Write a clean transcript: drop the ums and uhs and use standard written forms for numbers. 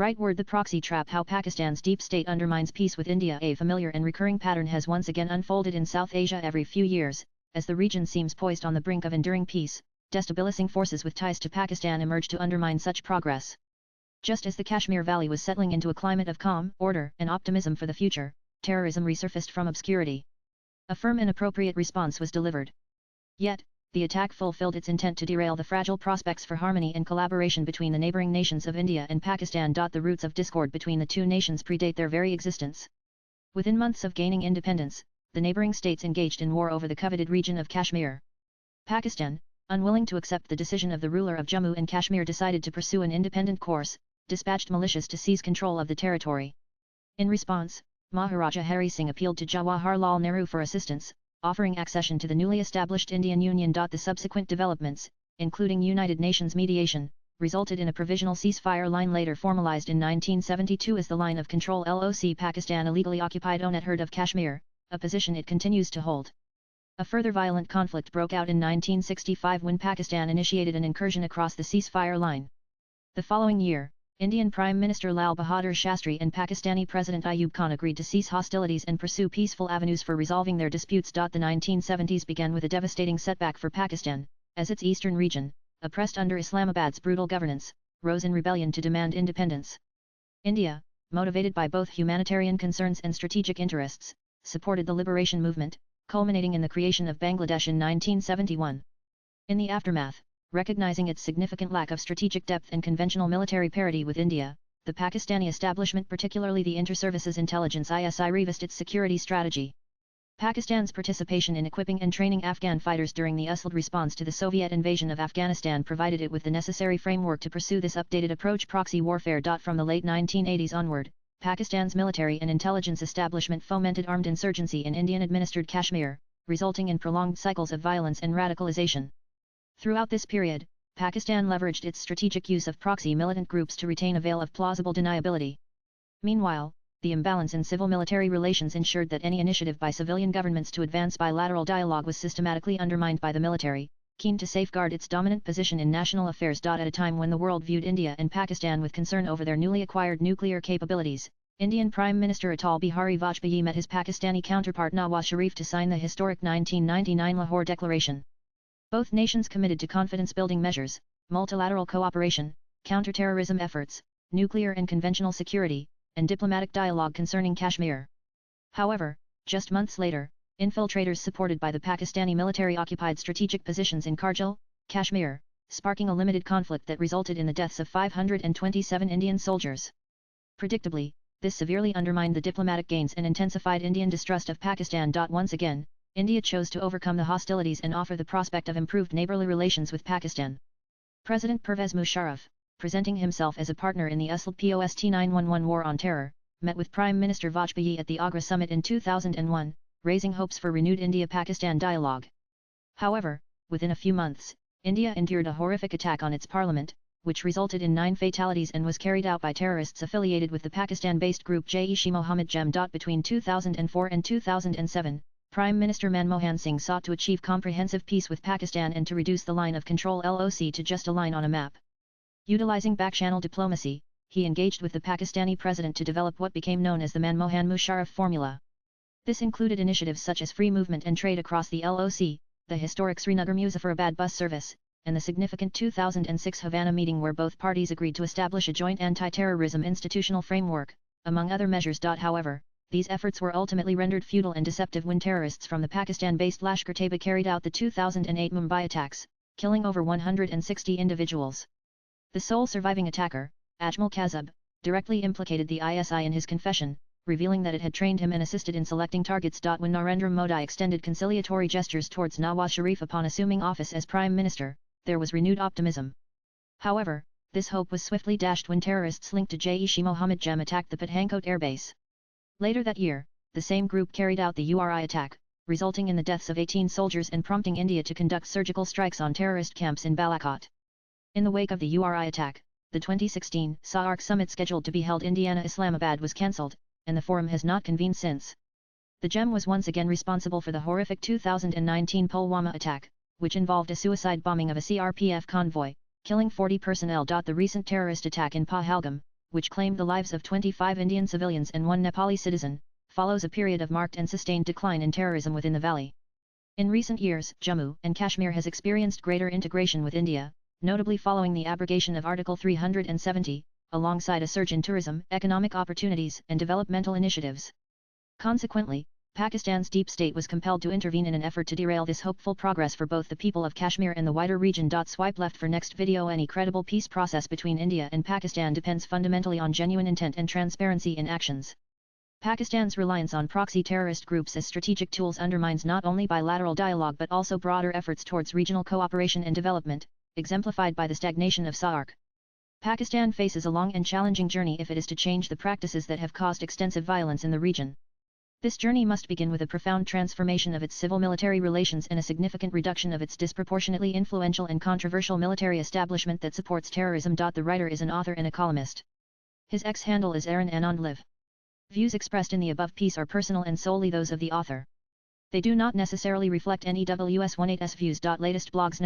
Rightward the proxy trap. How Pakistan's deep state undermines peace with India. A familiar and recurring pattern has once again unfolded in South Asia every few years, as the region seems poised on the brink of enduring peace. Destabilizing forces with ties to Pakistan emerge to undermine such progress. Just as the Kashmir Valley was settling into a climate of calm, order, and optimism for the future, terrorism resurfaced from obscurity. A firm and appropriate response was delivered. Yet, the attack fulfilled its intent to derail the fragile prospects for harmony and collaboration between the neighboring nations of India and Pakistan. The roots of discord between the two nations predate their very existence. Within months of gaining independence, the neighboring states engaged in war over the coveted region of Kashmir. Pakistan, unwilling to accept the decision of the ruler of Jammu and Kashmir, decided to pursue an independent course, dispatched militias to seize control of the territory. In response, Maharaja Hari Singh appealed to Jawaharlal Nehru for assistance, offering accession to the newly established Indian Union. The subsequent developments, including United Nations mediation, resulted in a provisional ceasefire line later formalized in 1972 as the Line of Control. LOC Pakistan illegally occupied Unadherd of Kashmir, a position it continues to hold. A further violent conflict broke out in 1965 when Pakistan initiated an incursion across the ceasefire line. The following year, Indian Prime Minister Lal Bahadur Shastri and Pakistani President Ayub Khan agreed to cease hostilities and pursue peaceful avenues for resolving their disputes. The 1970s began with a devastating setback for Pakistan, as its eastern region, oppressed under Islamabad's brutal governance, rose in rebellion to demand independence. India, motivated by both humanitarian concerns and strategic interests, supported the liberation movement, culminating in the creation of Bangladesh in 1971. In the aftermath, recognizing its significant lack of strategic depth and conventional military parity with India, the Pakistani establishment, particularly the Inter-Services Intelligence ISI, revised its security strategy. Pakistan's participation in equipping and training Afghan fighters during the USLD response to the Soviet invasion of Afghanistan provided it with the necessary framework to pursue this updated approach. Proxy warfare. From the late 1980s onward, Pakistan's military and intelligence establishment fomented armed insurgency in Indian-administered Kashmir, resulting in prolonged cycles of violence and radicalization. Throughout this period, Pakistan leveraged its strategic use of proxy militant groups to retain a veil of plausible deniability. Meanwhile, the imbalance in civil-military relations ensured that any initiative by civilian governments to advance bilateral dialogue was systematically undermined by the military, keen to safeguard its dominant position in national affairs. At a time when the world viewed India and Pakistan with concern over their newly acquired nuclear capabilities, Indian Prime Minister Atal Bihari Vajpayee met his Pakistani counterpart Nawaz Sharif to sign the historic 1999 Lahore Declaration. Both nations committed to confidence-building measures, multilateral cooperation, counter-terrorism efforts, nuclear and conventional security, and diplomatic dialogue concerning Kashmir. However, just months later, infiltrators supported by the Pakistani military occupied strategic positions in Kargil, Kashmir, sparking a limited conflict that resulted in the deaths of 527 Indian soldiers. Predictably, this severely undermined the diplomatic gains and intensified Indian distrust of Pakistan. Once again, India chose to overcome the hostilities and offer the prospect of improved neighborly relations with Pakistan. President Pervez Musharraf, presenting himself as a partner in the USLD post-911 war on terror, met with Prime Minister Vajpayee at the Agra summit in 2001, raising hopes for renewed India-Pakistan dialogue. However, within a few months, India endured a horrific attack on its parliament, which resulted in 9 fatalities and was carried out by terrorists affiliated with the Pakistan-based group Jaish-e-Mohammed Jem. Between 2004 and 2007, Prime Minister Manmohan Singh sought to achieve comprehensive peace with Pakistan and to reduce the line of control LOC to just a line on a map. Utilizing back-channel diplomacy, he engaged with the Pakistani president to develop what became known as the Manmohan Musharraf formula. This included initiatives such as free movement and trade across the LOC, the historic Srinagar-Muzaffarabad bus service, and the significant 2006 Havana meeting where both parties agreed to establish a joint anti-terrorism institutional framework, among other measures. However, these efforts were ultimately rendered futile and deceptive when terrorists from the Pakistan-based Lashkar-Taiba carried out the 2008 Mumbai attacks, killing over 160 individuals. The sole surviving attacker, Ajmal Kazib, directly implicated the ISI in his confession, revealing that it had trained him and assisted in selecting targets. When Narendra Modi extended conciliatory gestures towards Nawaz Sharif upon assuming office as Prime Minister, there was renewed optimism. However, this hope was swiftly dashed when terrorists linked to Jaish-e-Mohammed Jem attacked the Pathankot airbase. Later that year, the same group carried out the URI attack, resulting in the deaths of 18 soldiers and prompting India to conduct surgical strikes on terrorist camps in Balakot. In the wake of the URI attack, the 2016 SAARC summit scheduled to be held in Indiana-Islamabad was cancelled, and the forum has not convened since. The Jem was once again responsible for the horrific 2019 Pulwama attack, which involved a suicide bombing of a CRPF convoy, killing 40 personnel. The recent terrorist attack in Pahalgam, which claimed the lives of 25 Indian civilians and 1 Nepali citizen, follows a period of marked and sustained decline in terrorism within the valley. In recent years, Jammu and Kashmir has experienced greater integration with India, notably following the abrogation of Article 370, alongside a surge in tourism, economic opportunities, and developmental initiatives. Consequently, Pakistan's deep state was compelled to intervene in an effort to derail this hopeful progress for both the people of Kashmir and the wider region. Swipe left for next video. Any credible peace process between India and Pakistan depends fundamentally on genuine intent and transparency in actions. Pakistan's reliance on proxy terrorist groups as strategic tools undermines not only bilateral dialogue but also broader efforts towards regional cooperation and development, exemplified by the stagnation of SAARC. Pakistan faces a long and challenging journey if it is to change the practices that have caused extensive violence in the region. This journey must begin with a profound transformation of its civil-military relations and a significant reduction of its disproportionately influential and controversial military establishment that supports terrorism. The writer is an author and a columnist. His X handle is Aaron Anand Live. Views expressed in the above piece are personal and solely those of the author. They do not necessarily reflect NEWS18's views. Latest blogs.